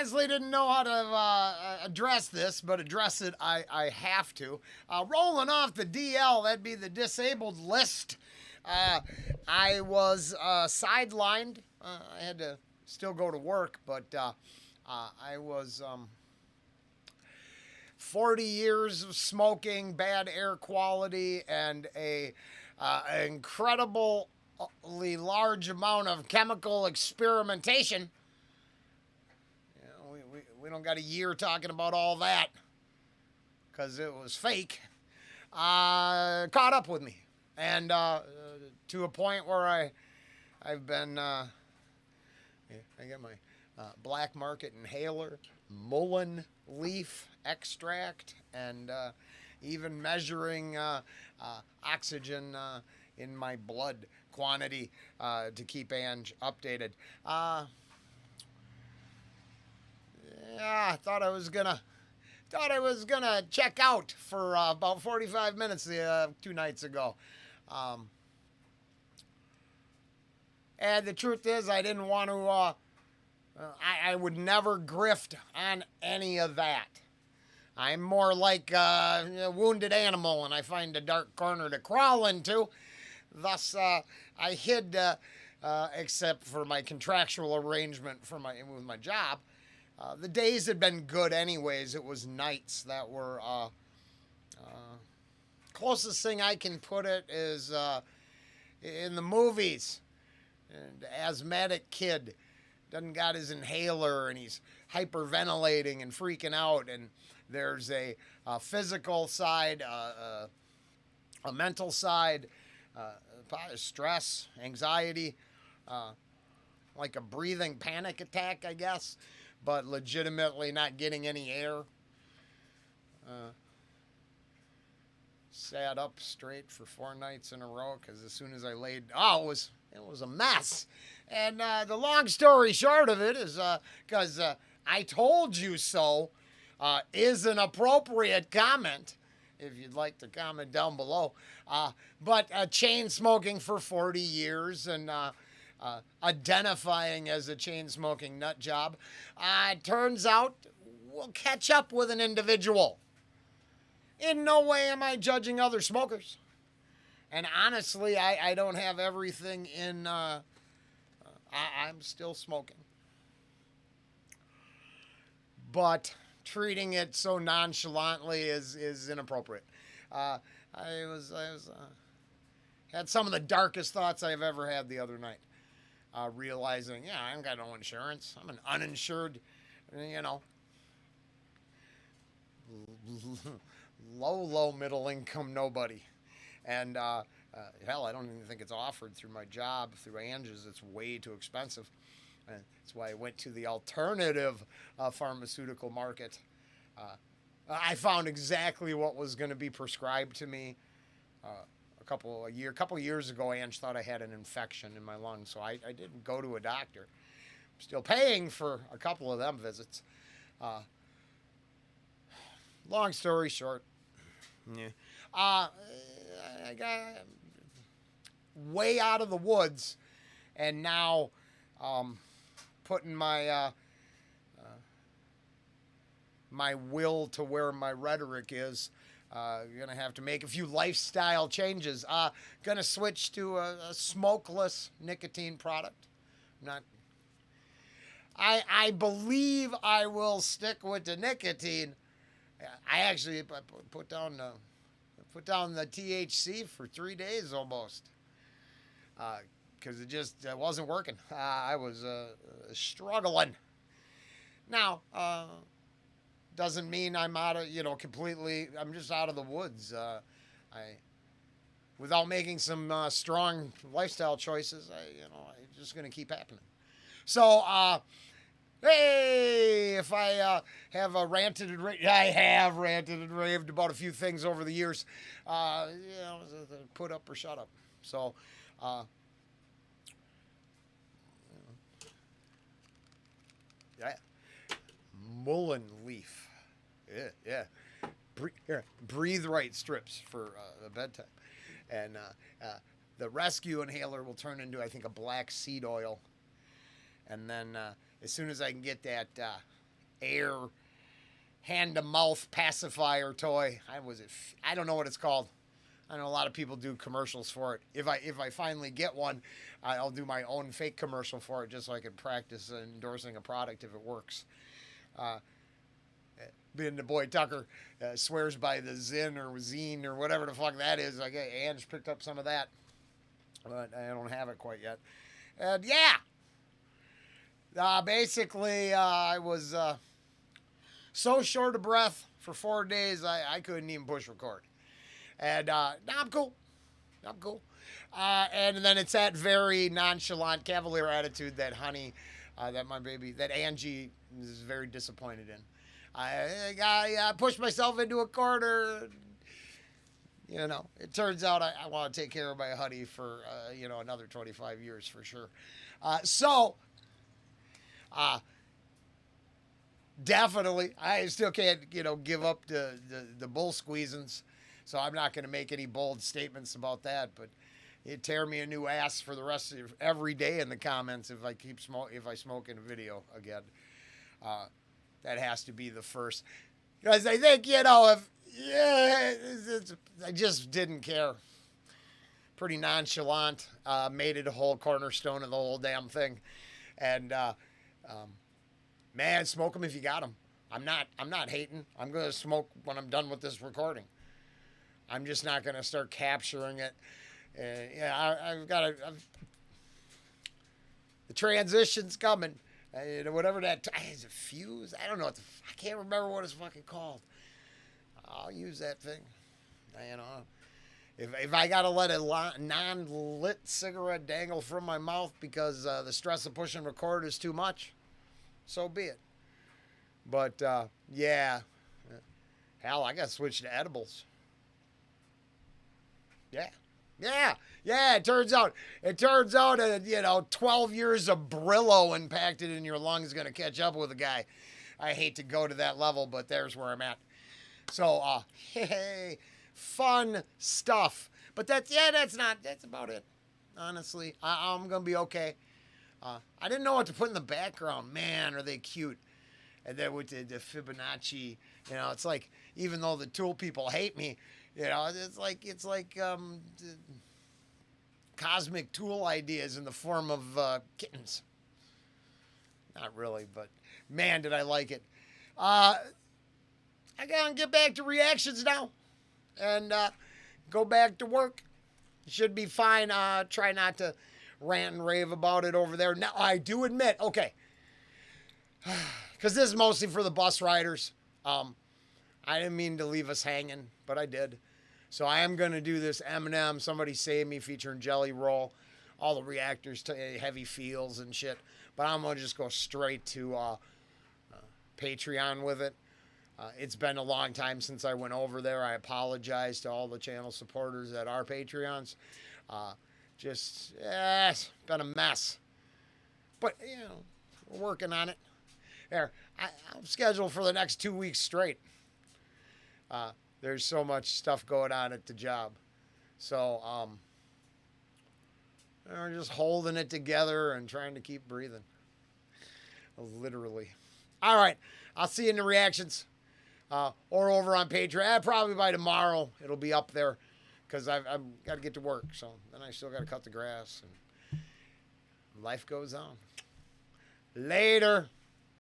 honestly didn't know how to address this, but address it I have to. Rolling off the DL, that'd be the disabled list. I was sidelined. I had to still go to work, but I was 40 years of smoking, bad air quality, and an incredibly large amount of chemical experimentation. You know, we don't got a year talking about all that because it was fake. Caught up with me, and to a point where I've been I got my black market inhaler, mullein leaf extract, and even measuring oxygen in my blood quantity to keep Ange updated. Yeah, I thought I was gonna check out for about 45 minutes 2 nights ago. And the truth is, I didn't want to. I would never grift on any of that. I'm more like a wounded animal, and I find a dark corner to crawl into. Thus, I hid, except for my contractual arrangement with my job. The days had been good, anyways. It was nights that were. Closest thing I can put it is in the movies. An asthmatic kid doesn't got his inhaler and he's hyperventilating and freaking out, and there's a physical side, a mental side, stress, anxiety, like a breathing panic attack, I guess, but legitimately not getting any air. Sat up straight for 4 nights in a row because as soon as I laid, it was a mess. And the long story short of it is because I told you so is an appropriate comment. If you'd like to comment down below. But chain smoking for 40 years and identifying as a chain smoking nut job, turns out will catch up with an individual. In no way am I judging other smokers. And honestly, I don't have everything in. I'm still smoking. But treating it so nonchalantly is inappropriate. I had some of the darkest thoughts I've ever had the other night. Realizing, I haven't got no insurance. I'm an uninsured, low middle income nobody. And hell, I don't even think it's offered through my job, through Ange's. It's way too expensive. That's why I went to the alternative pharmaceutical market. I found exactly what was going to be prescribed to me. A couple of years ago, Ange thought I had an infection in my lungs, so I didn't go to a doctor. I'm still paying for a couple of them visits. Long story short, I got way out of the woods, and now putting my my will to where my rhetoric is. Gonna have to make a few lifestyle changes. Gonna switch to a smokeless nicotine product. I believe I will stick with the nicotine. I actually put down the THC for 3 days almost, because it just wasn't working. I was struggling. Now, doesn't mean I'm out of, completely. I'm just out of the woods. Without making some strong lifestyle choices, it's just gonna keep happening. So, hey, if I have ranted and raved, I have ranted and raved about a few things over the years. Put up or shut up. So, mullein leaf. Yeah. Breathe right strips for bedtime. And the rescue inhaler will turn into, I think, a black seed oil. And then as soon as I can get that air hand-to-mouth pacifier toy. I don't know what it's called. I know a lot of people do commercials for it. If I finally get one, I'll do my own fake commercial for it just so I can practice endorsing a product if it works. Being the boy Tucker swears by the Zin or Zine or whatever the fuck that is. Like, hey, Ange picked up some of that, but I don't have it quite yet. And yeah, basically I was so short of breath for 4 days I couldn't even push record. And now I'm cool. I'm cool. And then it's that very nonchalant, cavalier attitude that that Angie is very disappointed in. I pushed myself into a corner. You know, it turns out I want to take care of my honey for, another 25 years for sure. Definitely, I still can't, give up the bull squeezins. So I'm not going to make any bold statements about that, but it'd tear me a new ass for the rest of every day in the comments if I smoke in a video again. That has to be the first, because I think I just didn't care. Pretty nonchalant, made it a whole cornerstone of the whole damn thing, and man, smoke them if you got them. I'm not hating. I'm gonna smoke when I'm done with this recording. I'm just not gonna start capturing it. The transition's coming. Whatever that is, a fuse. I don't know. I can't remember what it's fucking called. I'll use that thing. If I gotta let a non-lit cigarette dangle from my mouth because the stress of pushing record is too much, so be it. But yeah, hell, I gotta switch to edibles. Yeah. It turns out, 12 years of Brillo impacted in your lungs is going to catch up with a guy. I hate to go to that level, but there's where I'm at. So, hey, fun stuff. But that's about it. Honestly, I'm going to be okay. I didn't know what to put in the background. Man, are they cute. And then with the Fibonacci, it's like, even though the Tool people hate me, it's like cosmic Tool ideas in the form of kittens. Not really, but man, did I like it. I gotta get back to reactions now and go back to work. Should be fine. Try not to rant and rave about it over there. Now, I do admit, okay, because this is mostly for the bus riders. I didn't mean to leave us hanging, but I did. So I am going to do this Eminem, Somebody Save Me featuring Jelly Roll, all the reactors to Heavy Feels and shit. But I'm going to just go straight to Patreon with it. It's been a long time since I went over there. I apologize to all the channel supporters that are Patreons. It's been a mess. But, we're working on it. There, I'm scheduled for the next 2 weeks straight. There's so much stuff going on at the job. So, we're just holding it together and trying to keep breathing. Literally. All right. I'll see you in the reactions. Or over on Patreon. Probably by tomorrow it'll be up there because I've got to get to work. So then I still got to cut the grass. And life goes on. Later.